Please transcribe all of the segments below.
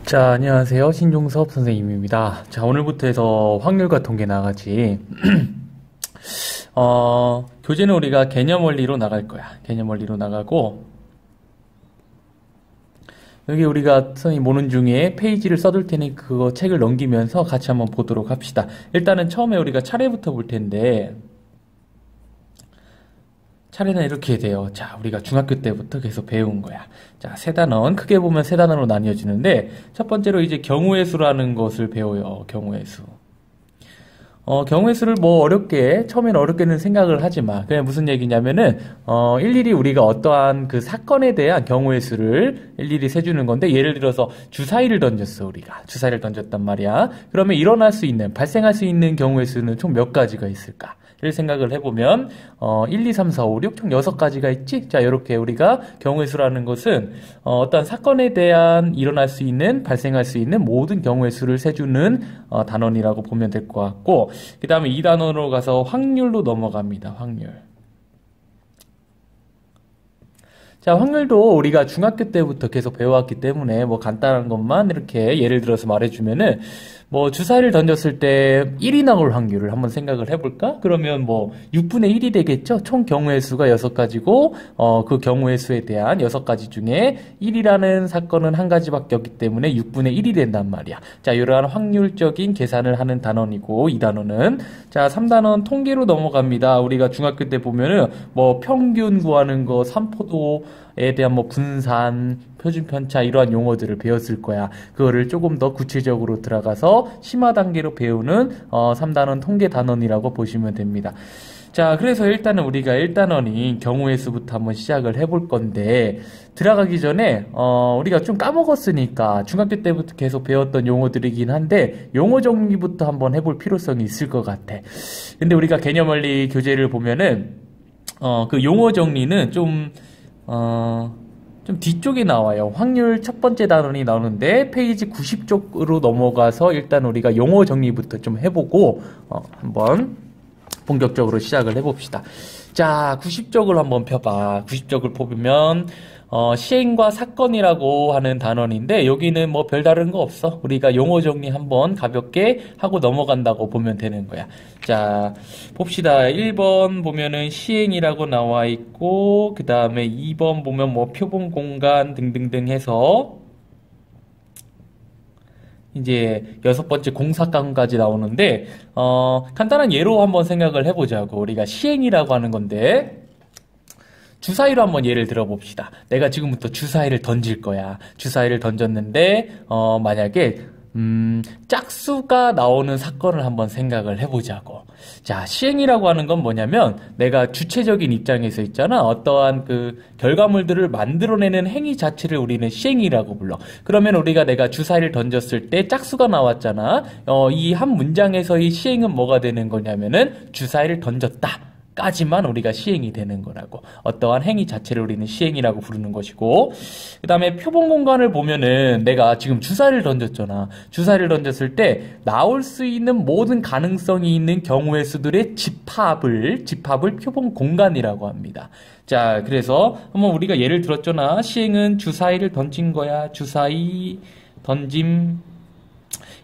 자, 안녕하세요. 신종섭 선생님입니다. 자, 오늘부터 해서 확률과 통계 나가지. 교재는 우리가 개념 원리로 나갈 거야. 개념 원리로 나가고, 여기 우리가 선생님 보는 중에 페이지를 써둘 테니 그거 책을 넘기면서 같이 한번 보도록 합시다. 일단은 처음에 우리가 차례부터 볼 텐데, 차례는 이렇게 돼요. 자, 우리가 중학교 때부터 계속 배운 거야. 자, 세 단원, 크게 보면 세 단원으로 나뉘어지는데, 첫 번째로 이제 경우의 수라는 것을 배워요. 경우의 수. 경우의 수를 처음에는 어렵게는 생각을 하지 마. 그냥 무슨 얘기냐면은, 일일이 우리가 어떠한 그 사건에 대한 경우의 수를 일일이 세주는 건데, 예를 들어서 주사위를 던졌어, 우리가. 주사위를 던졌단 말이야. 그러면 발생할 수 있는 경우의 수는 총 몇 가지가 있을까? 를 생각을 해보면 1, 2, 3, 4, 5, 6 총 6가지가 있지? 자, 이렇게 우리가 경우의 수라는 것은 어떤 사건에 대한 발생할 수 있는 모든 경우의 수를 세주는 단원이라고 보면 될 것 같고, 그 다음에 이 단원으로 가서 확률로 넘어갑니다. 확률. 자, 확률도 우리가 중학교 때부터 계속 배워왔기 때문에 간단한 것만 이렇게 예를 들어서 말해주면은 주사위를 던졌을 때 1이 나올 확률을 한번 생각을 해볼까? 그러면 6분의 1이 되겠죠? 총 경우의 수가 6가지고, 그 경우의 수에 대한 6가지 중에 1이라는 사건은 한 가지밖에 없기 때문에 6분의 1이 된단 말이야. 자, 이러한 확률적인 계산을 하는 단원이고, 이 단원은. 자, 3단원 통계로 넘어갑니다. 우리가 중학교 때 보면은, 평균 구하는 거, 삼포도에 대한 분산, 표준 편차 이러한 용어들을 배웠을 거야. 그거를 조금 더 구체적으로 들어가서 심화 단계로 배우는 3단원 통계 단원이라고 보시면 됩니다. 자, 그래서 일단은 우리가 1단원인 경우의 수부터 한번 시작을 해볼 건데, 들어가기 전에 우리가 좀 까먹었으니까 중학교 때부터 계속 배웠던 용어들이긴 한데 용어 정리부터 한번 해볼 필요성이 있을 것 같아. 근데 우리가 개념 원리 교재를 보면은 그 용어 정리는 좀 뒤쪽에 나와요. 확률 첫 번째 단원이 나오는데 페이지 90쪽으로 넘어가서 일단 우리가 용어 정리부터 좀 해보고 한번 본격적으로 시작을 해봅시다. 자, 90쪽을 한번 펴봐. 90쪽을 보면 시행과 사건이라고 하는 단원인데 여기는 별다른 거 없어. 우리가 용어 정리 한번 가볍게 하고 넘어간다고 보면 되는 거야. 자, 봅시다. 1번 보면은 시행이라고 나와 있고, 그 다음에 2번 보면 표본 공간 등등등 해서 이제 6번째 공사감까지 나오는데 간단한 예로 한번 생각을 해보자고. 우리가 시행이라고 하는 건데 주사위로 한번 예를 들어봅시다. 내가 지금부터 주사위를 던질 거야. 주사위를 던졌는데 만약에 짝수가 나오는 사건을 한번 생각을 해보자고. 자, 시행이라고 하는 건 뭐냐면 내가 주체적인 입장에서 있잖아. 어떠한 그 결과물들을 만들어내는 행위 자체를 우리는 시행이라고 불러. 그러면 내가 주사위를 던졌을 때 짝수가 나왔잖아. 이 한 문장에서의 시행은 뭐가 되는 거냐면은 주사위를 던졌다 까지만 우리가 시행이 되는 거라고. 어떠한 행위 자체를 우리는 시행이라고 부르는 것이고, 그 다음에 표본 공간을 보면은 내가 지금 주사위를 던졌잖아. 주사위를 던졌을 때 나올 수 있는 모든 가능성이 있는 경우의 수들의 집합을 표본 공간이라고 합니다. 자, 그래서 한번 우리가 예를 들었잖아. 시행은 주사위를 던진 거야. 주사위 던짐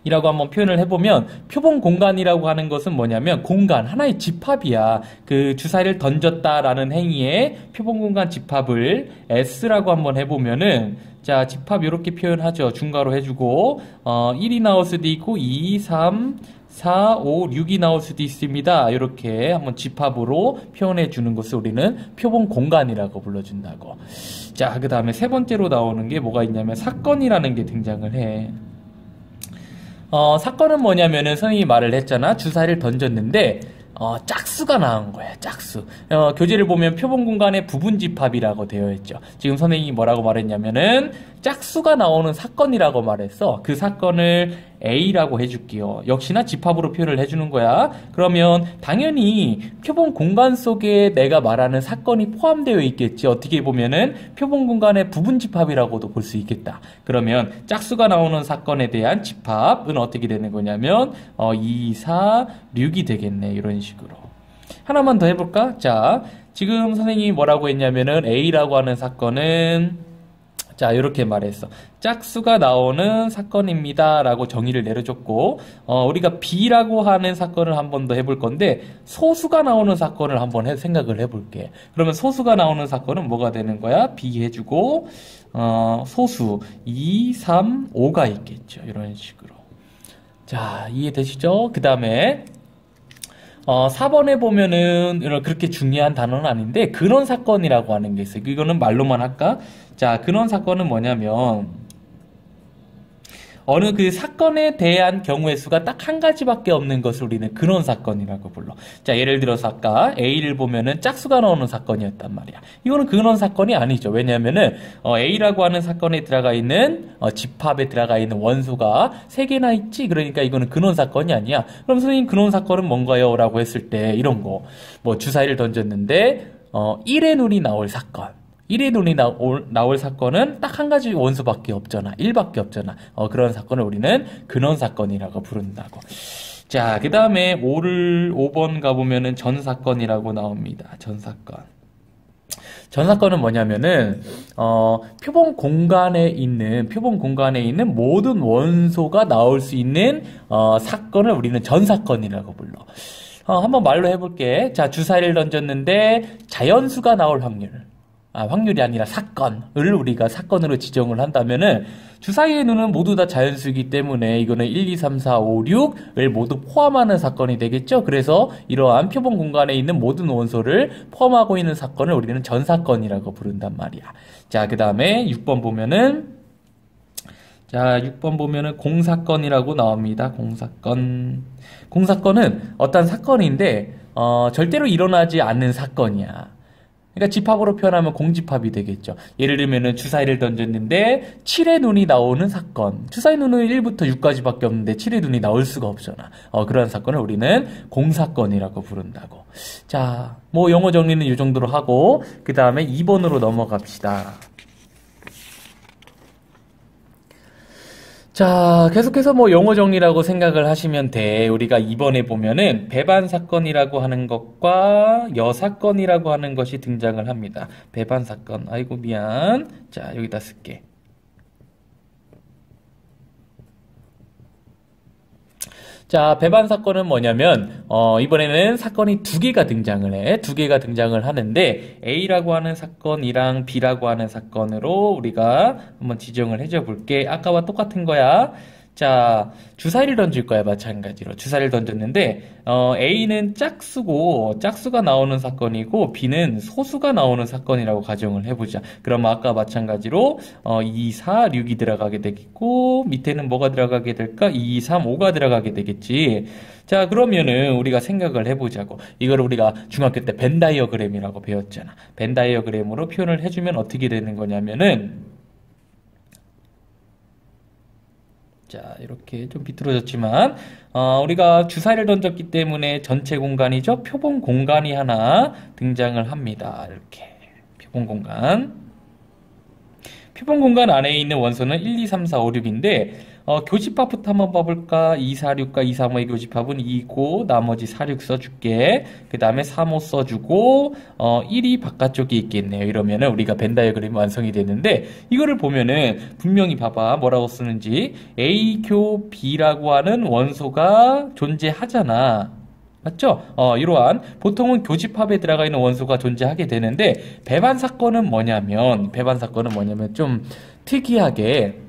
이라고 한번 표현을 해보면 표본 공간이라고 하는 것은 뭐냐면 공간, 하나의 집합이야. 그 주사위를 던졌다라는 행위의 표본 공간 집합을 S라고 한번 해보면은, 자, 집합 이렇게 표현하죠. 중괄호 해주고 1이 나올 수도 있고 2, 3, 4, 5, 6이 나올 수도 있습니다. 이렇게 한번 집합으로 표현해 주는 것을 우리는 표본 공간이라고 불러준다고. 자, 그 다음에 세 번째로 나오는 게 뭐가 있냐면 사건이라는 게 등장을 해. 사건은 뭐냐면은 선생님이 말을 했잖아. 주사위를 던졌는데 짝수가 나온 거야. 짝수. 교재를 보면 표본 공간의 부분 집합이라고 되어 있죠. 지금 선생님이 뭐라고 말했냐면은 짝수가 나오는 사건이라고 말했어. 그 사건을 A라고 해줄게요. 역시나 집합으로 표현을 해주는 거야. 그러면 당연히 표본 공간 속에 내가 말하는 사건이 포함되어 있겠지. 어떻게 보면은 표본 공간의 부분 집합이라고도 볼 수 있겠다. 그러면 짝수가 나오는 사건에 대한 집합은 어떻게 되는 거냐면 2, 4, 6이 되겠네. 이런 식으로. 하나만 더 해볼까? 자, 지금 선생님이 뭐라고 했냐면은 A라고 하는 사건은 자, 이렇게 말했어. 짝수가 나오는 사건입니다. 라고 정의를 내려줬고, 우리가 B라고 하는 사건을 한 번 더 해볼 건데, 소수가 나오는 사건을 한번 생각을 해볼게. 그러면 소수가 나오는 사건은 뭐가 되는 거야? B 해주고, 소수 2, 3, 5가 있겠죠. 이런 식으로. 자, 이해되시죠? 그 다음에, 4번에 보면은, 그렇게 중요한 단어는 아닌데, 근원 사건이라고 하는 게 있어요. 이거는 말로만 할까? 자, 근원 사건은 뭐냐면, 어느 그 사건에 대한 경우의 수가 딱 한 가지밖에 없는 것을 우리는 근원 사건이라고 불러. 자, 예를 들어서 아까 A를 보면은 짝수가 나오는 사건이었단 말이야. 이거는 근원 사건이 아니죠. 왜냐면은, A라고 하는 사건에 들어가 있는, 집합에 들어가 있는 원소가 3개나 있지? 그러니까 이거는 근원 사건이 아니야. 그럼 선생님 근원 사건은 뭔가요? 라고 했을 때, 이런 거. 뭐, 주사위를 던졌는데, 1의 눈이 나올 사건. 1의 눈이 나올 사건은 딱 한 가지 원소밖에 없잖아. 1밖에 없잖아. 그런 사건을 우리는 근원 사건이라고 부른다고. 자, 그 다음에 5번 가보면은 전사건이라고 나옵니다. 전사건. 전사건은 뭐냐면은, 표본 공간에 있는 모든 원소가 나올 수 있는, 사건을 우리는 전사건이라고 불러. 한번 말로 해볼게. 자, 주사위를 던졌는데, 자연수가 나올 확률. 확률이 아니라 사건을 우리가 사건으로 지정을 한다면은 주사위의 눈은 모두 다 자연수이기 때문에 이거는 1, 2, 3, 4, 5, 6을 모두 포함하는 사건이 되겠죠. 그래서 이러한 표본 공간에 있는 모든 원소를 포함하고 있는 사건을 우리는 전사건이라고 부른단 말이야. 자, 그 다음에 6번 보면은 공사건이라고 나옵니다. 공사건은 어떤 사건인데 절대로 일어나지 않는 사건이야. 그러니까 집합으로 표현하면 공집합이 되겠죠. 예를 들면은 주사위를 던졌는데 7의 눈이 나오는 사건. 주사위 눈은 1부터 6까지밖에 없는데 7의 눈이 나올 수가 없잖아. 그런 사건을 우리는 공사건이라고 부른다고. 자, 뭐 영어 정리는 이 정도로 하고 그 다음에 2번으로 넘어갑시다. 자, 계속해서 뭐 영어 정리라고 생각을 하시면 돼. 우리가 이번에 보면은 배반 사건이라고 하는 것과 여사건이라고 하는 것이 등장을 합니다. 배반 사건. 아이고 미안. 자, 여기다 쓸게. 자, 배반 사건은 뭐냐면 이번에는 사건이 2개가 등장을 해. 2개가 등장을 하는데 A라고 하는 사건이랑 B라고 하는 사건으로 우리가 한번 지정을 해줘 볼게. 아까와 똑같은 거야. 자, 주사위를 던질 거야, 마찬가지로. 주사위를 던졌는데, A는 짝수가 나오는 사건이고, B는 소수가 나오는 사건이라고 가정을 해보자. 그럼 아까 마찬가지로, 2, 4, 6이 들어가게 되겠고, 밑에는 뭐가 들어가게 될까? 2, 3, 5가 들어가게 되겠지. 자, 그러면은 우리가 생각을 해보자고. 이걸 우리가 중학교 때 벤 다이어그램이라고 배웠잖아. 벤 다이어그램으로 표현을 해주면 어떻게 되는 거냐면은, 자, 이렇게 좀 비뚤어졌지만, 우리가 주사위를 던졌기 때문에 전체 공간이죠? 표본 공간이 하나 등장을 합니다. 이렇게. 표본 공간. 표본 공간 안에 있는 원소는 1, 2, 3, 4, 5, 6인데, 교집합부터 한번 봐볼까? 2, 4, 6과 2, 3, 5의 교집합은 2고, 나머지 4, 6 써줄게. 그 다음에 3, 5 써주고, 1이 바깥쪽에 있겠네요. 이러면은 우리가 벤 다이어그램이 완성이 되는데, 이거를 보면은 분명히 봐봐. 뭐라고 쓰는지. A, 교, B라고 하는 원소가 존재하잖아. 맞죠? 이러한, 보통은 교집합에 들어가 있는 원소가 존재하게 되는데, 배반 사건은 뭐냐면 좀 특이하게,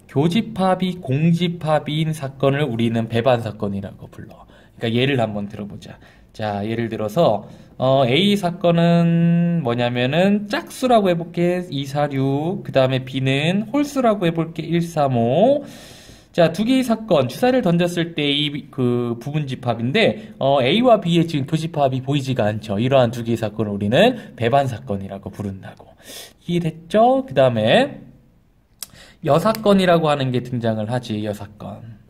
교집합이 공집합인 사건을 우리는 배반 사건이라고 불러. 그러니까 예를 한번 들어보자. 자, 예를 들어서, A 사건은 뭐냐면은 짝수라고 해볼게. 2, 4, 6. 그 다음에 B는 홀수라고 해볼게. 1, 3, 5. 자, 2개의 사건, 주사위를 던졌을 때의 그 부분 집합인데, A와 B의 지금 교집합이 보이지가 않죠. 이러한 2개의 사건을 우리는 배반 사건이라고 부른다고. 이해됐죠? 그 다음에, 여사건이라고 하는 게 등장을 하지, 여사건.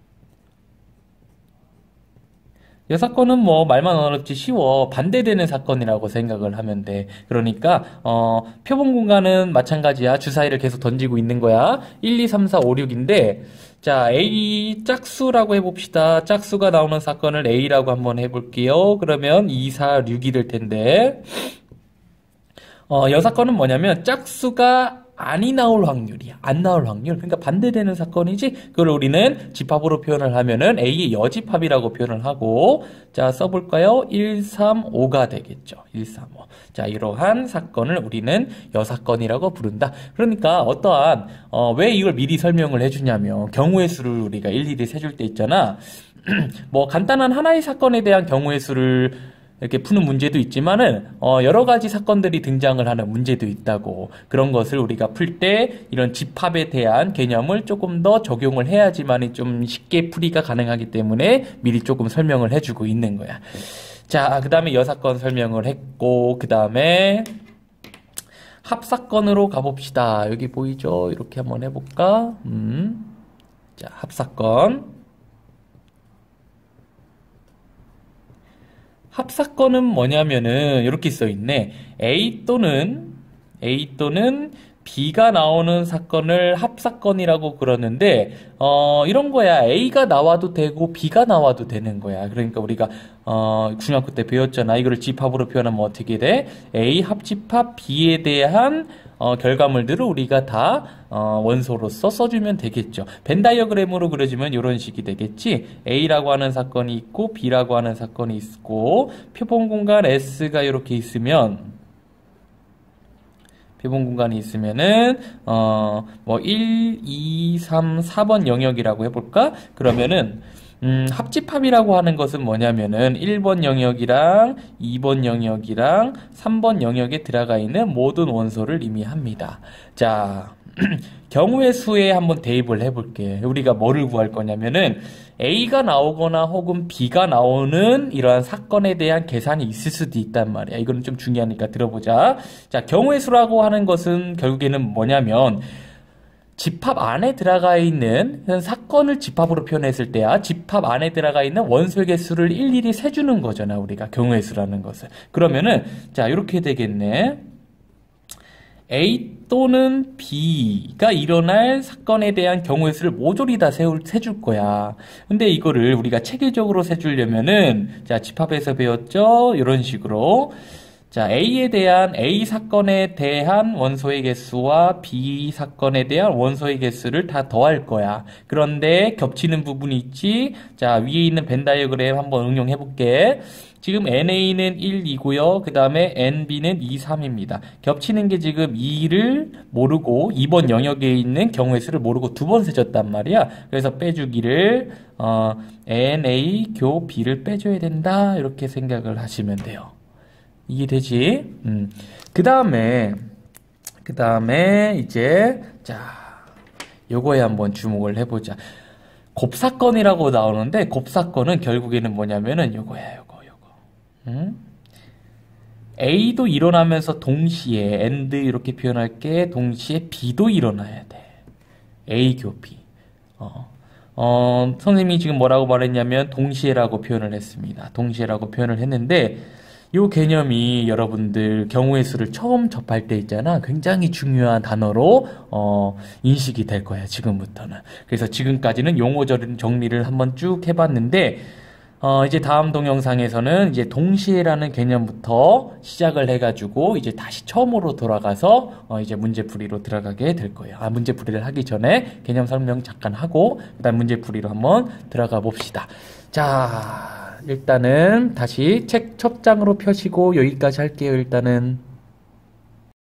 여사건은 뭐 말만 어렵지 쉬워. 반대되는 사건이라고 생각을 하면 돼. 그러니까 표본 공간은 마찬가지야. 주사위를 계속 던지고 있는 거야. 1, 2, 3, 4, 5, 6인데 자, A 짝수라고 해봅시다. 짝수가 나오는 사건을 A라고 한번 해볼게요. 그러면 2, 4, 6이 될 텐데 여사건은 뭐냐면 짝수가 아니 나올 확률이야. 안 나올 확률. 그러니까 반대되는 사건이지. 그걸 우리는 집합으로 표현을 하면은 A의 여집합이라고 표현을 하고, 자, 써볼까요? 1, 3, 5가 되겠죠. 1, 3, 5. 자, 이러한 사건을 우리는 여사건이라고 부른다. 그러니까 어떠한, 왜 이걸 미리 설명을 해주냐면, 경우의 수를 우리가 일일이 세줄 때 있잖아. 뭐, 간단한 하나의 사건에 대한 경우의 수를 이렇게 푸는 문제도 있지만은 여러 가지 사건들이 등장을 하는 문제도 있다고. 그런 것을 우리가 풀 때 이런 집합에 대한 개념을 조금 더 적용을 해야지만이 좀 쉽게 풀이가 가능하기 때문에 미리 조금 설명을 해주고 있는 거야. 자, 그 다음에 여사건 설명을 했고, 그 다음에 합사건으로 가봅시다. 여기 보이죠? 이렇게 한번 해볼까? 자, 합사건. 합사건은 뭐냐면은 이렇게 써 있네. A 또는 B가 나오는 사건을 합사건이라고 그러는데 이런 거야. A가 나와도 되고 B가 나와도 되는 거야. 그러니까 우리가 중학교 때 배웠잖아. 이거를 집합으로 표현하면 어떻게 돼? A 합집합 B에 대한 결과물들을 우리가 다 원소로서 써주면 되겠죠. 벤 다이어그램으로 그려주면 이런 식이 되겠지. A라고 하는 사건이 있고 B라고 하는 사건이 있고 표본 공간 S가 이렇게 있으면 표본 공간이 있으면은 뭐 1, 2, 3, 4번 영역이라고 해볼까? 그러면은 합집합이라고 하는 것은 뭐냐면은 1번 영역이랑 2번 영역이랑 3번 영역에 들어가 있는 모든 원소를 의미합니다. 자, 경우의 수에 한번 대입을 해볼게. 우리가 뭐를 구할 거냐면은 A가 나오거나 혹은 B가 나오는 이러한 사건에 대한 계산이 있을 수도 있단 말이야. 이거는 좀 중요하니까 들어보자. 자, 경우의 수라고 하는 것은 결국에는 뭐냐면 집합 안에 들어가 있는 사건을 집합으로 표현했을 때야 집합 안에 들어가 있는 원소의 개수를 일일이 세주는 거잖아. 우리가 경우의 수라는 것은. 그러면은 자, 이렇게 되겠네. A 또는 B가 일어날 사건에 대한 경우의 수를 모조리 다 세줄 거야. 근데 이거를 우리가 체계적으로 세주려면은 자, 집합에서 배웠죠? 이런 식으로 자, A 사건에 대한 원소의 개수와 B 사건에 대한 원소의 개수를 다 더할 거야. 그런데 겹치는 부분이 있지? 자, 위에 있는 벤 다이어그램 한번 응용해 볼게. 지금 NA는 1이고요. 그 다음에 NB는 2, 3입니다. 겹치는 게 지금 2를 모르고 2번 영역에 있는 경우의 수를 모르고 두 번 세졌단 말이야. 그래서 빼주기를 NA 교 B를 빼줘야 된다. 이렇게 생각을 하시면 돼요. 이해되지? 그 다음에 이제 자, 요거에 한번 주목을 해보자. 곱사건이라고 나오는데 곱사건은 결국에는 뭐냐면은 요거야. A도 일어나면서 동시에 and 이렇게 표현할게. 동시에 B도 일어나야 돼. A 교 B. 선생님이 지금 뭐라고 말했냐면 동시에라고 표현을 했습니다. 동시에라고 표현을 했는데 이 개념이 여러분들 경우의 수를 처음 접할 때 있잖아. 굉장히 중요한 단어로 인식이 될 거야. 지금부터는. 그래서 지금까지는 용어 정리를 한번 쭉 해봤는데 이제 다음 동영상에서는 이제 동시에라는 개념부터 시작을 해가지고 이제 다시 처음으로 돌아가서 이제 문제풀이로 들어가게 될 거예요. 문제풀이를 하기 전에 개념 설명 잠깐 하고 그다음 문제풀이로 한번 들어가 봅시다. 자, 일단은 다시 책 첫 장으로 펴시고 여기까지 할게요. 일단은.